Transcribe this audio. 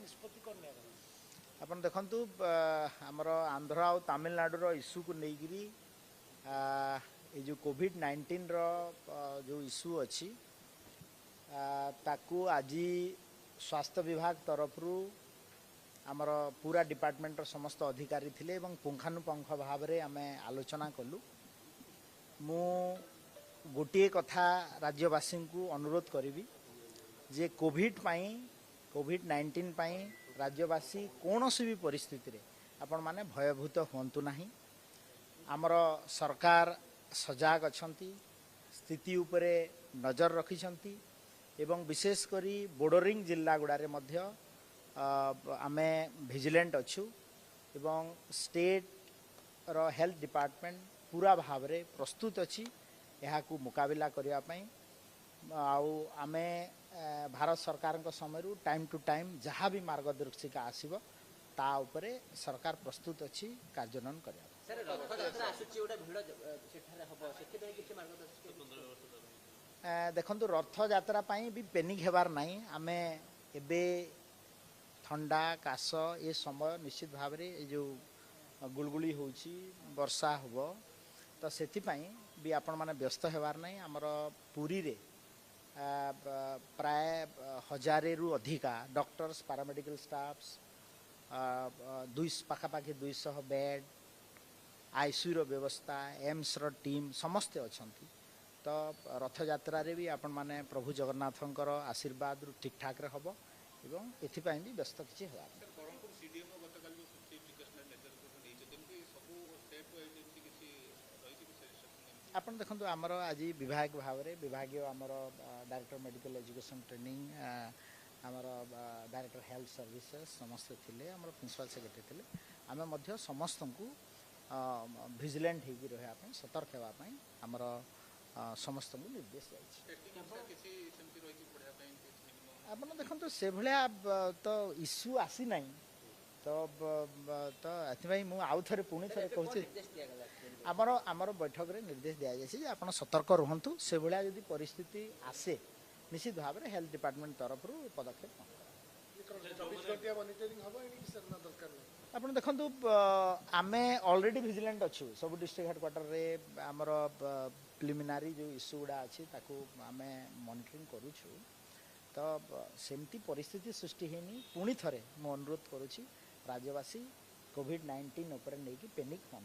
निष्पत्ति कौन नहीं अपन देखंतु हमर आंध्र आ तमिलनाडु रो इश्यू को लेकिरी ये जो कोविड-19 रो जो इश्यू अच्छी ताकू आज स्वास्थ्य विभाग तरफ आमर पूरा डिपार्टमेंट समस्त अधिकारी थिले एवं पुंखानुपुंख भाव में आम आलोचना कलु मु गोटे कथा राज्यवासी को अनुरोध करी जे कोविड-19 पाई राज्यवासी कौन सी भी परिस्थिति रे आपण माने भयभूत होंतु नहीं। आमर सरकार सजाग अच्छी स्थिति उपरे नजर रखिछंती एवं विशेष करी बॉर्डरिंग जिला गुड़ारे मध्य आमे विजिलेंट अच्छु एवं स्टेट रो हेल्थ डिपार्टमेंट पूरा भाव रे प्रस्तुत अच्छी यहाँ को मुकाबला करने आउ आमे भारत सरकार समय टाइम टू टाइम जहाँ भी मार्गदर्शिका आसीबो ता उपरे सरकार प्रस्तुत अच्छी कार्यान्वयन करने। देखंतु रथ यात्रा पाई भी पेनिक हेबार नहीं आमे एबे ठंडा काश ये समय निश्चित भाव में जो गुलगुली होची वर्षा होबो तो सेथिपाई भी आपण माने व्यस्त हेबार नहीं। आमर पुरी रे प्राय 1000 रु अधिका डॉक्टर्स पैरामेडिकल स्टाफ्स पाखापाखि 200 बेड आईसीयू व्यवस्था एम्स रो टीम समस्ते अच्छी तो रथ यात्रा रे भी आपण माने प्रभु जगन्नाथंकर आशीर्वाद ठीक ठाक रे हबो एवं एथिपाई भी व्यस्त किछि हेबा। आपण देखंतु आमर आज विभाग भाव में विभागीय आमर डायरेक्टर मेडिकल एजुकेशन ट्रेनिंग आमर डायरेक्टर हेल्थ सर्विसेज समस्त थिले आमर प्रिंसिपल सेक्रेटरी थिले आमे मध्य समस्त को विजिलेंट होगी रहा सतर्क होगा आमर समस्त को निर्देश आप देखो से भाया तो इश्यू आसी ना तो मुझे आउ थे पुणी थे कहूँ आमर आमर बैठक रे निर्देश दिया जाए आप सतर्क रुहतु से भाया जदि परिस्थिति आसे निश्चित भाव में हेल्थ डिपार्टमेंट तरफ पदक्षेप आप देखो आमे ऑलरेडी विजिलेंट अच्छु सब डिस्ट्रिक्ट हेडक्वार्टर रे आमर प्रिलिमिनारी जो इश्यू गुड़ा अच्छी आमे मॉनिटरिंग करूछु तो सेमती परिस्थिति सृष्टि होनी पुणी थे मु अनुरोध करुच्ची राज्यवासी कोविड-19 उपर नहीं पेनिक हूँ।